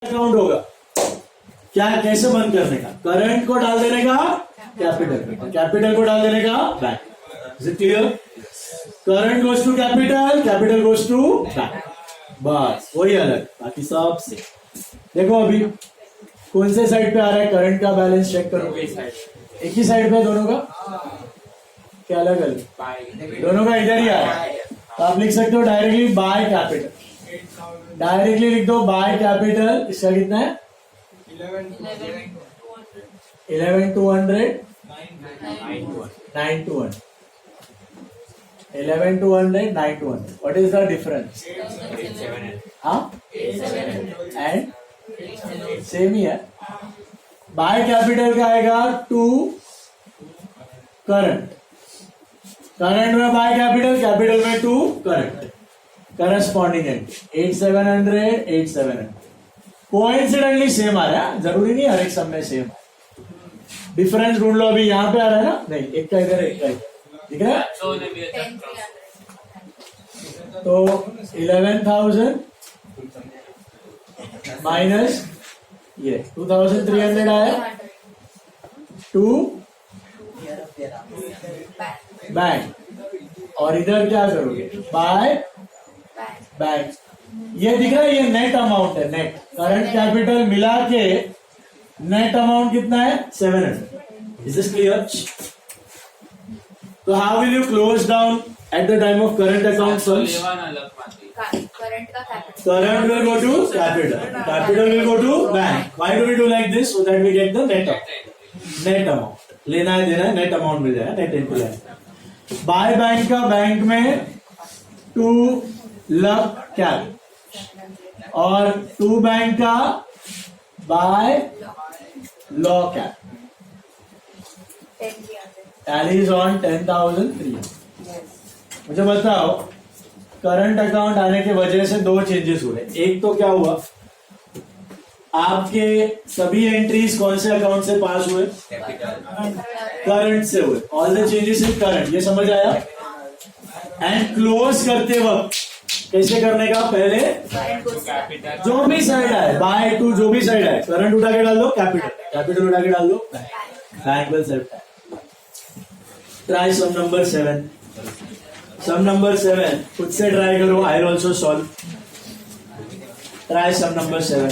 Account होगा क्या, कैसे बंद करने का, करंट को डाल देने का कैपिटल, कैपिटल को डाल देने का bank. Is it clear? Current goes to capital, capital goes to bank, बस वही अलग, बाकी सब से। देखो अभी कौन से साइड पे आ रहा है करंट का बैलेंस, चेक करो। एक ही साइड पे दोनों का, क्या अलग अलग? दोनों का इधर ही आ रहा है, तो आप लिख सकते हो डायरेक्टली बाय कैपिटल, डायरेक्टली लिख दो बाय कैपिटल। इसका कितना है? 11,200 9,200 11,200 9,200। What is the difference? हाँ, and सेम ही है। बाय कैपिटल का आएगा टू करंट, करंट में बाय कैपिटल, कैपिटल में to current, corresponding entry 8,700 8,700। Coincidentally same आ रहा है, जरूरी नहीं हर एक सब में सेम है। डिफरेंस ढूंढ लो, अभी यहाँ पे आ रहा है ना, नहीं एक का इधर एक का इधर, ठीक है? तो 11,000 माइनस ये 2,300 आया टू बैंक, और इधर क्या करोगे? By bank. ये दिख रहा है, ये नेट अमाउंट है, नेट करंट कैपिटल मिला के नेट अमाउंट कितना है? 700। Is this clear? तो how will you close down at the time of current account funds? Current will go to capital, capital will go to bank. Why do we do like this? So that we get the net amount. लेना है देना है, net amount मिल जाएगा, net into line. By bank का bank में to लग cap, और to bank का by law cap. Tally is on 10,300। मुझे बताओ, करंट अकाउंट आने की वजह से दो चेंजेस हुए। एक तो क्या हुआ, आपके सभी एंट्रीज कौन से अकाउंट से पास हुए? करंट से हुए। All the changes in current, ये समझ आया? एंड क्लोज करते वक्त कैसे करने का? पहले जो भी साइड आए, बाय टू जो भी साइड आए, करंट उठा के डाल दो कैपिटल, कैपिटल उठा के डाल दो bank will save. Try some number 7। Some number 7 खुद से ट्राई करो, I will also solve. Try some number 7।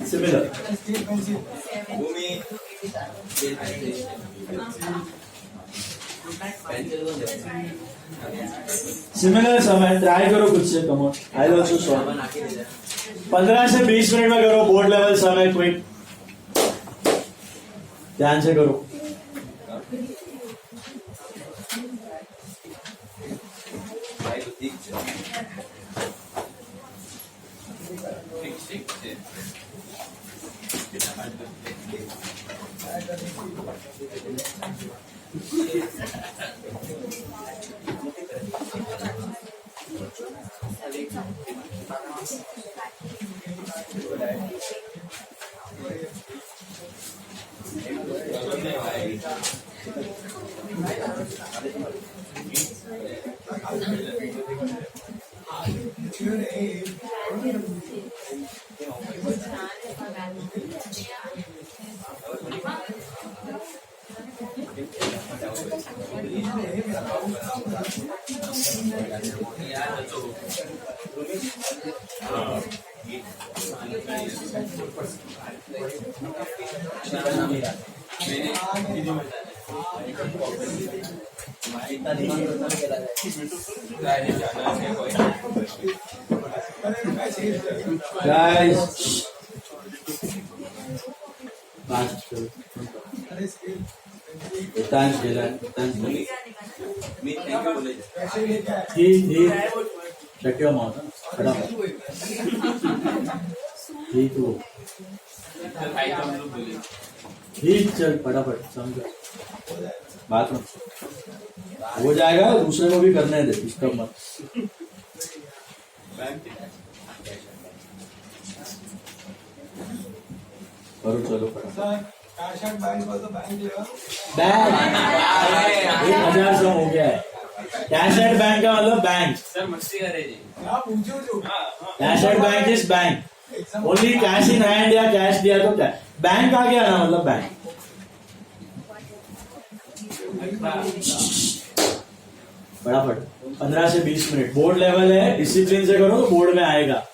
Similar similar समय ट्राई करो खुद से, come on, I will also solve. 15 से 20 मिनट में करो, बोर्ड लेवल समय, क्विक, ध्यान से करो। गाइस शट योर माउथ, ठीक चल फटाफट समझो, बात मत हो जाएगा, दूसरे को भी करने दे, इसका मत। करो चलो फटाफट। बैंक 1,000 सौ हो गया है। कैश एट बैंक का मतलब बैंक। सर मस्ती करे जी। Cash at bank is bank. Only cash in hand या कैश दिया तो क्या, बैंक आ गया ना, मतलब बैंक। फटाफट 15 से 20 मिनट, बोर्ड लेवल है, डिसिप्लिन से करो तो बोर्ड में आएगा।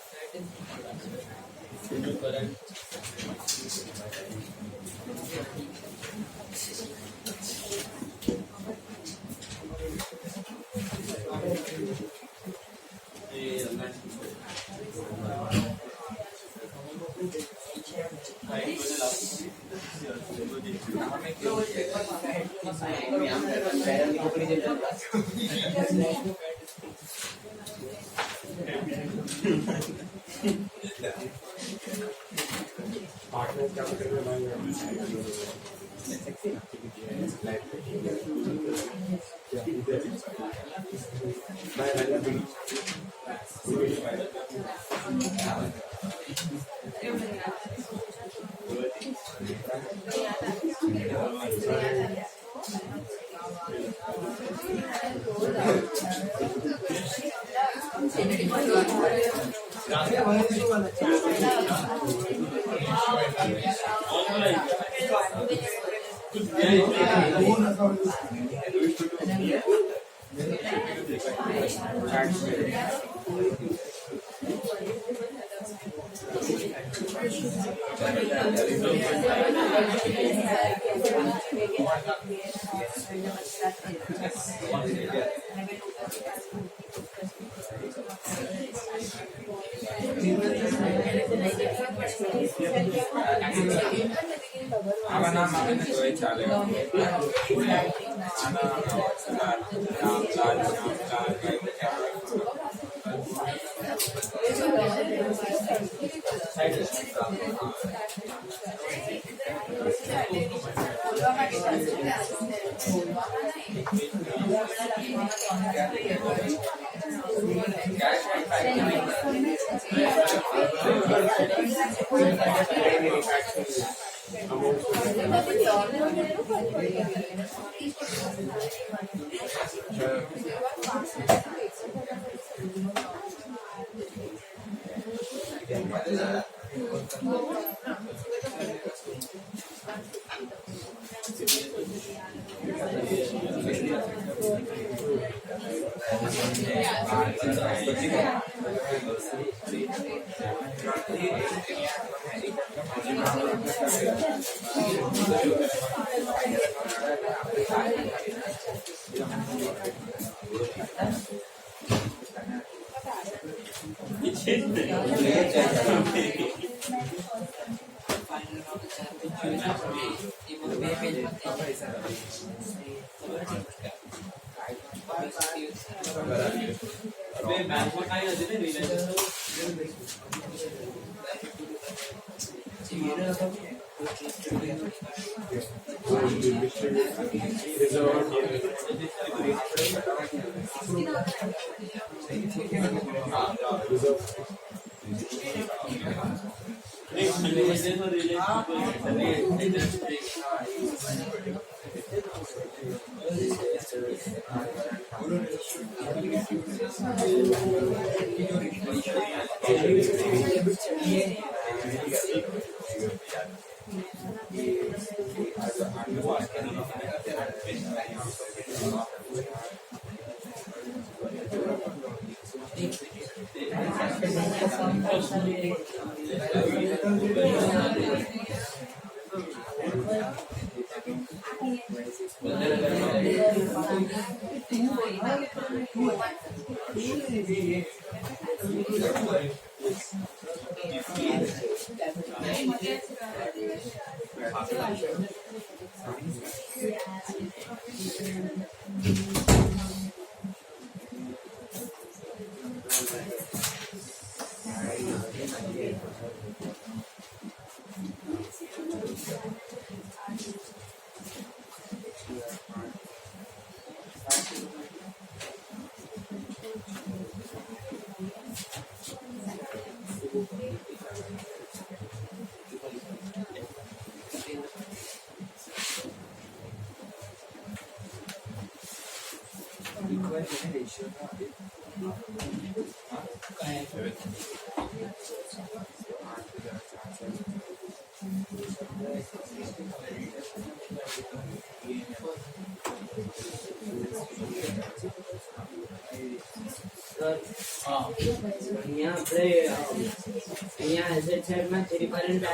એસેટ સાઈડમાં 3 કરંટ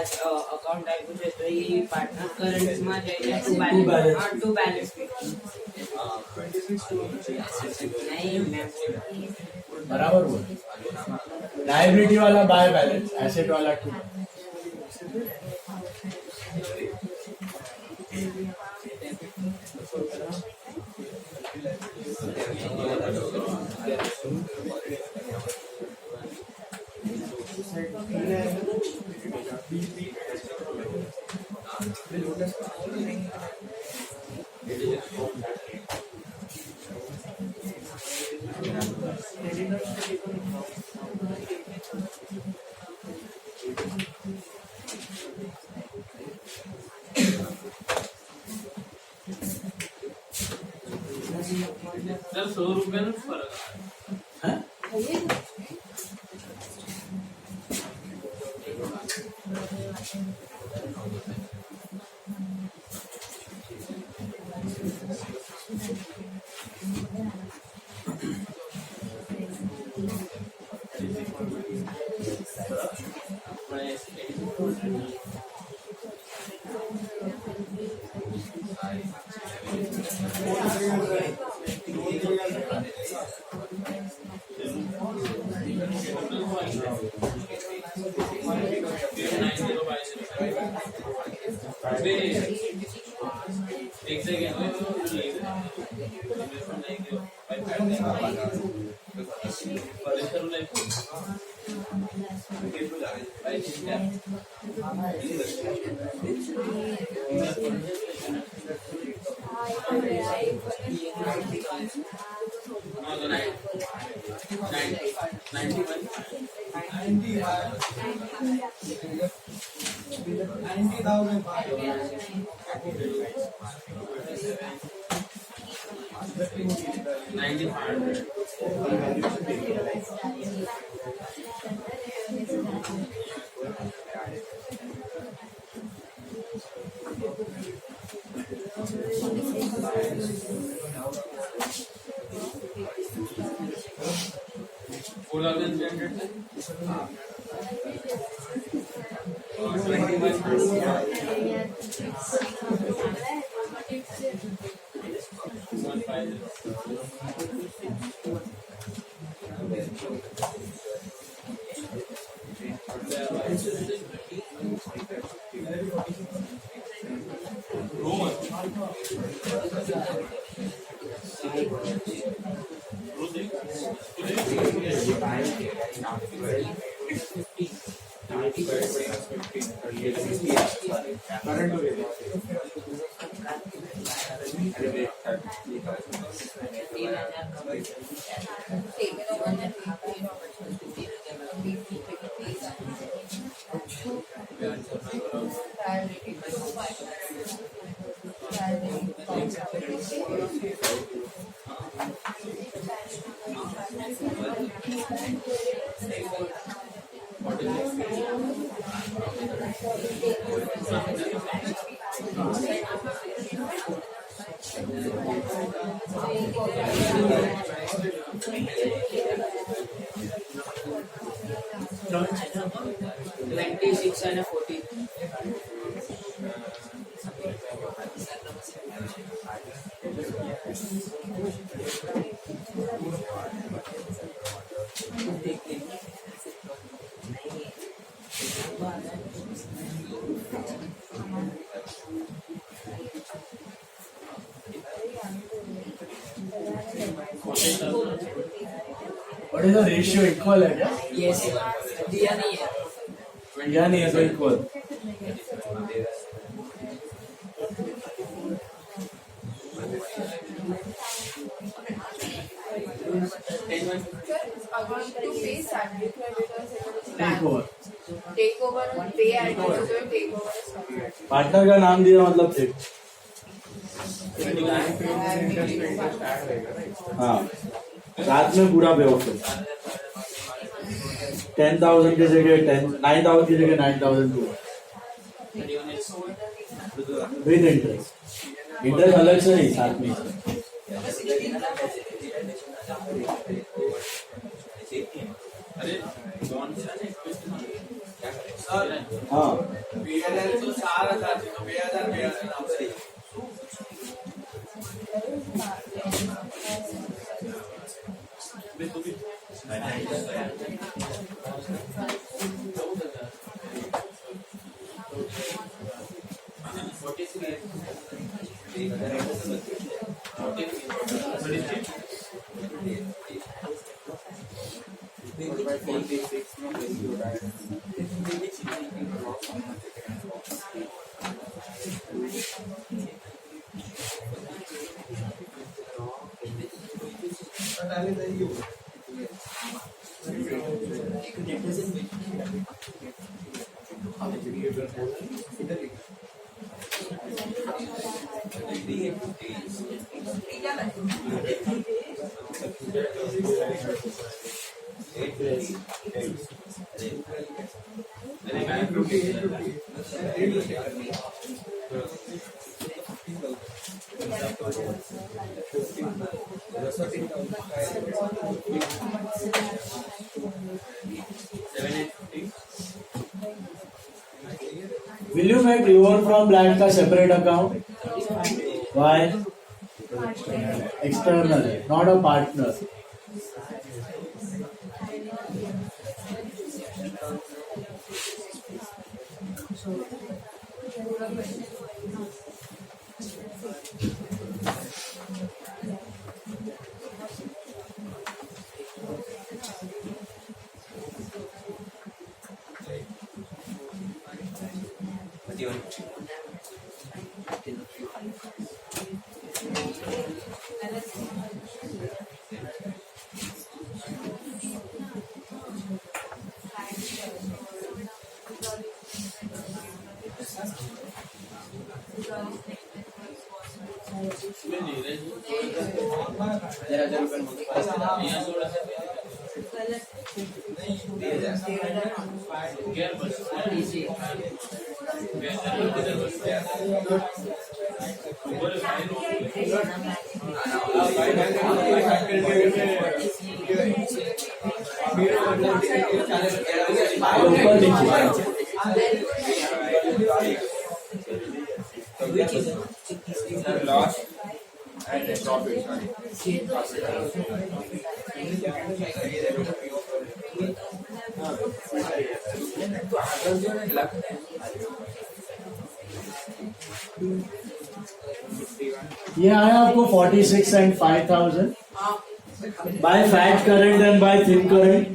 અકાઉન્ટ આપ્યું છે તો એ પાર્ટનર કરન્ટ્સમાં જઈને ટુ બેલેન્સ નહીં મેમ बराबर बोल लाइबिलिटी वाला बाय बैलेंस एसेट वाला टू सर 100 रुपये में फर्क हाँ? एक second and 40. What is the ratio? Equal है क्या? Yes. दिया नहीं है. दिया नहीं है तो equal. टेक ओवर पे टेक ओवर पार्टनर का नाम दिया मतलब थे. हाँ. रात में पूरा बेवकूफ. 10,000 की जगह 9,000 की जगह 9,002 विद इंटरेस्ट। इंटरेस्ट अलग से नहीं, साथ में अरे हाँ तो 4,000 तो 2,000 Will you make loan from black का separate account? Why? External, not a partner. Loss and profit. ये आया आपको 46 and 5,000 by fat current and by thin current.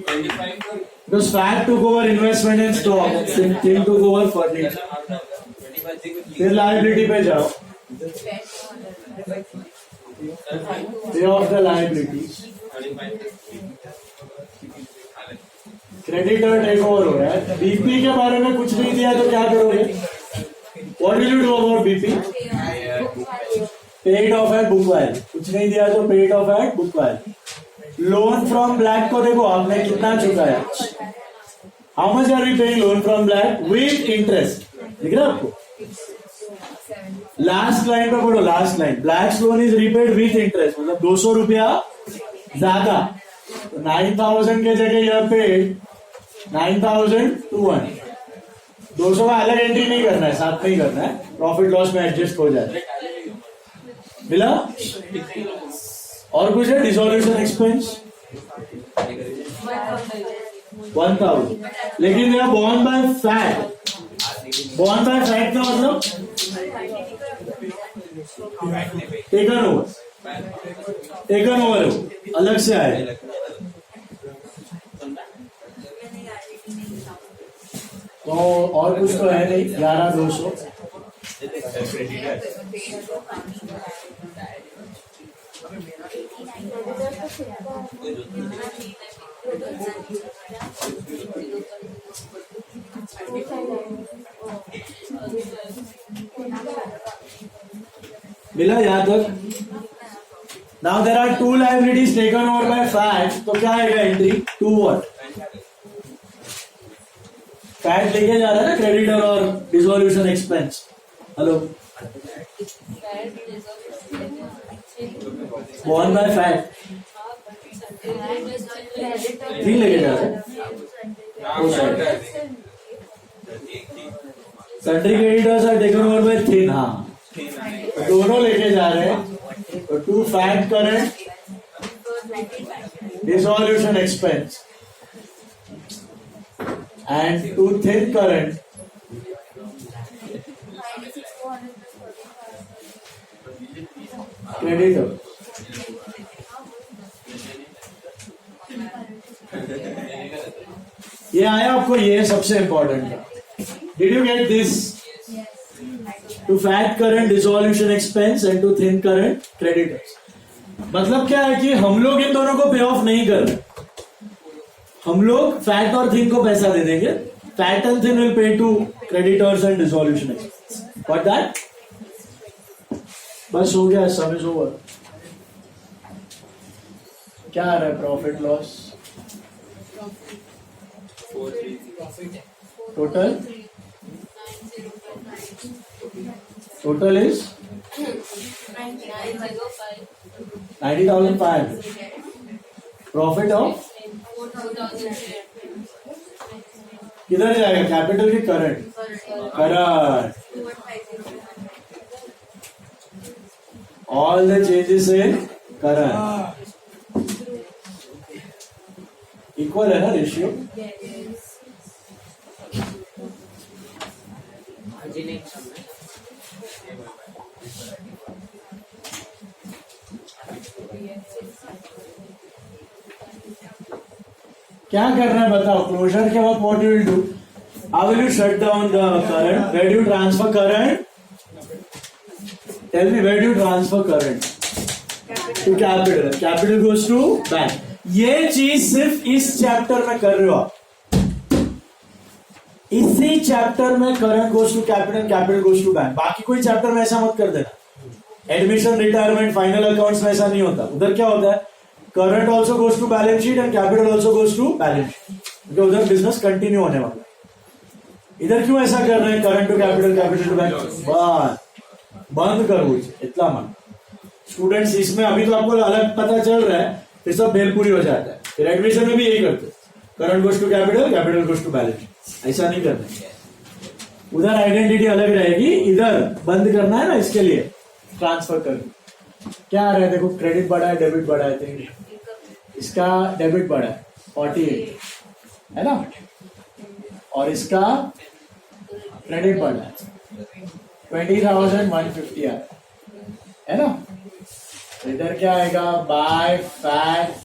Because fat took over investment in stock, thin took over furniture. फिर liability पे जाओ, pay off the liabilities. Creditor take over हो रहा है। BP के बारे में कुछ नहीं दिया तो क्या करोगे? What will you do about BP? Pay it off at book value. कुछ नहीं दिया तो pay it off at book value. Loan from black को देखो आपने कितना चुकाया। How much are we paying loan from black with interest? दिख रहा है आपको? लास्ट लाइन पे पढ़ो, last line. Black loan is repaid with interest, मतलब 200 रुपया ज्यादा। 9,000 के जगह यह पेड 9,200। 200 का अलग एंट्री नहीं करना है, साथ में ही करना है, प्रॉफिट लॉस में एडजस्ट हो जाए। मिला? और कुछ है? डिसोल्यूशन एक्सपेंस 1,000, लेकिन यह borne by Fat. Borne by Fat का मतलब टेकन ओवर अलग से आए। तो और कुछ तो है नहीं। 11,200 मिला यहाँ तक? Now there are 2 liabilities taken over by Fat, तो क्या आएगा एंट्री? 2 what? फैट लेके जा रहा है ना क्रेडिटर और dissolution expense. Hello, born by fat. ठीक लेके जा रहा है. Sundry creditors are taken over by thin. हाँ, दोनों लेके जा रहे हैं. तो to Fat current dissolution expense and to thin current creditor. ये आया आपको, ये सबसे इंपॉर्टेंट है. Did you get this? To Fat current dissolution expense and to Thin current creditors. मतलब क्या है कि हम लोग इन दोनों को पे ऑफ नहीं कर रहे. हम लोग फैट और थिन को पैसा दे देंगे. Fat and Thin will pay to creditors and dissolution expense. What that? बस हो गया, सम इज ओवर. क्या आ रहा है? Profit loss total is 90,500. Profit of किधर जाएगा? कैपिटल की current. Current. All the changes in current equal है ना रेशियो. क्या करना है बताओ? क्लोजर के वक्त what you will do? How will you shut down the current? Where do you transfer current? Tell me, where do you transfer current? To capital. Capital goes to bank. ये चीज सिर्फ इस चैप्टर में कर रहे हो आप. इसी चैप्टर में current goes to capital, capital goes to bank. बाकी कोई चैप्टर में ऐसा मत कर देना. एडमिशन, रिटायरमेंट, फाइनल अकाउंट्स में ऐसा नहीं होता. उधर क्या होता है? Current also goes to balance sheet and capital also goes to balance sheet. क्योंकि उधर बिजनेस कंटिन्यू होने वाला है. इधर क्यों ऐसा कर रहे हैं? Current to capital, capital to bank. बंद करो इतना मन. स्टूडेंट्स इसमें अभी तो आपको अलग पता चल रहा है, फिर सब भेलपुरी हो जाता है. फिर एडमिशन में भी यही करते हैं. Current goes to capital, capital goes to balance sheet. ऐसा नहीं करना. उधर आइडेंटिटी अलग रहेगी, इधर बंद करना है ना, इसके लिए ट्रांसफर करना. क्या आ रहा है? देखो, क्रेडिट बढ़ा है, डेबिट बढ़ा है. तो इसका डेबिट बढ़ा है 48 है ना, और इसका क्रेडिट बढ़ा है 20,150 है ना. इधर क्या आएगा? Bye fat